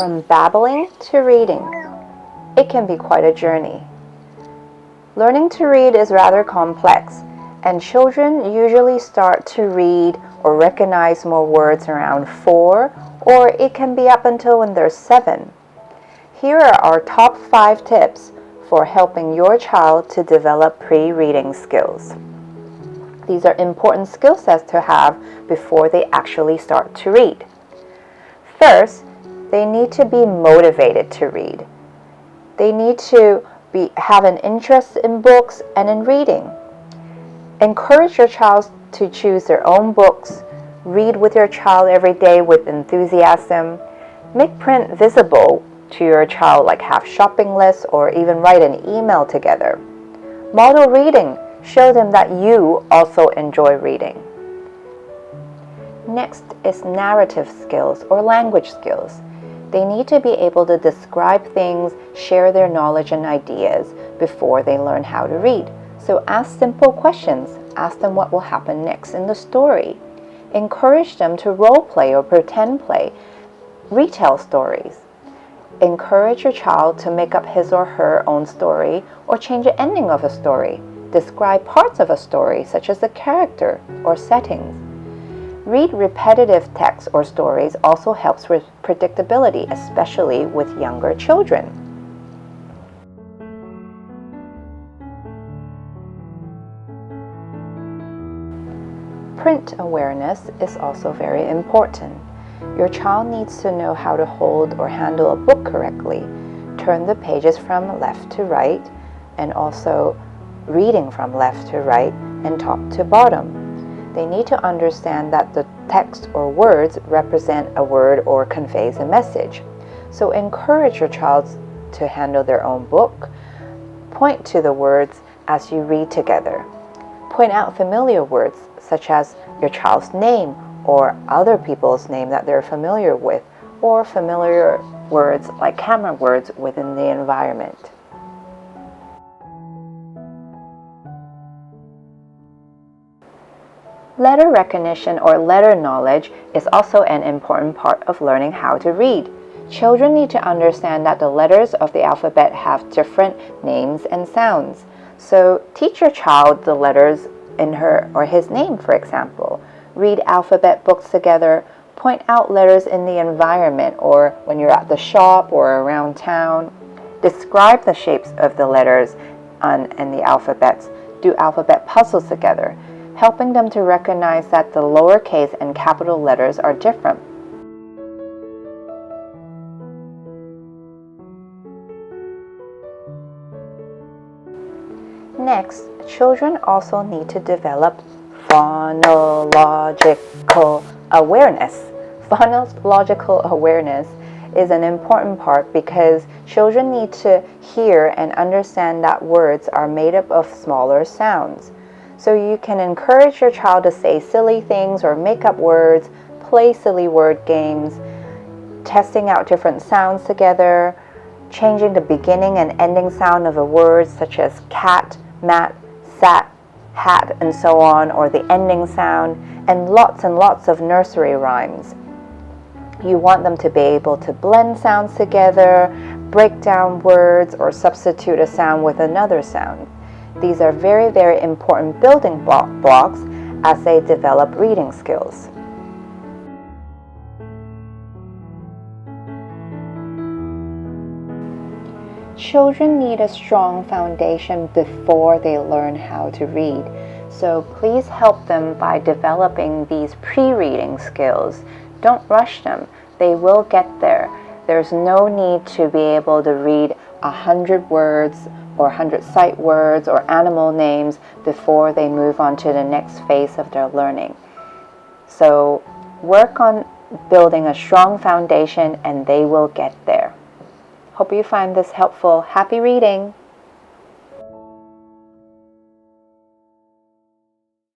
From babbling to reading, it can be quite a journey. Learning to read is rather complex, and children usually start to read or recognize more words around 4, or it can be up until when they're 7. Here are our top 5 tips for helping your child to develop pre-reading skills. These are important skill sets to have before they actually start to read. First, they need to be motivated to read. They need to have an interest in books and in reading. Encourage your child to choose their own books. Read with your child every day with enthusiasm. Make print visible to your child, like have shopping lists or even write an email together. Model reading. Show them that you also enjoy reading. Next is narrative skills or language skills. They need to be able to describe things, share their knowledge and ideas before they learn how to read. So ask simple questions. Ask them what will happen next in the story. Encourage them to role play or pretend play. Retell stories. Encourage your child to make up his or her own story or change the ending of a story. Describe parts of a story, such as the character or settings. Read repetitive texts or stories also helps with predictability, especially with younger children. Print awareness is also very important. Your child needs to know how to hold or handle a book correctly, turn the pages from left to right, and also reading from left to right and top to bottom. They need to understand that the text or words represent a word or conveys a message. So encourage your child to handle their own book. Point to the words as you read together. Point out familiar words such as your child's name or other people's name that they're familiar with, or familiar words like camera words within the environment. Letter recognition or letter knowledge is also an important part of learning how to read. Children need to understand that the letters of the alphabet have different names and sounds. So teach your child the letters in her or his name, for example. Read alphabet books together. Point out letters in the environment or when you're at the shop or around town. Describe the shapes of the letters and the alphabets. Do alphabet puzzles together, helping them to recognize that the lowercase and capital letters are different. Next, children also need to develop phonological awareness. Phonological awareness is an important part because children need to hear and understand that words are made up of smaller sounds. So you can encourage your child to say silly things or make up words, play silly word games, testing out different sounds together, changing the beginning and ending sound of a word such as cat, mat, sat, hat, and so on, or the ending sound, and lots of nursery rhymes. You want them to be able to blend sounds together, break down words, or substitute a sound with another sound. These are very, very important building blocks as they develop reading skills. Children need a strong foundation before they learn how to read. So please help them by developing these pre-reading skills. Don't rush them. They will get there. There's no need to be able to read 100 words or 100 sight words or animal names before they move on to the next phase of their learning. So work on building a strong foundation and they will get there. Hope you find this helpful. Happy reading!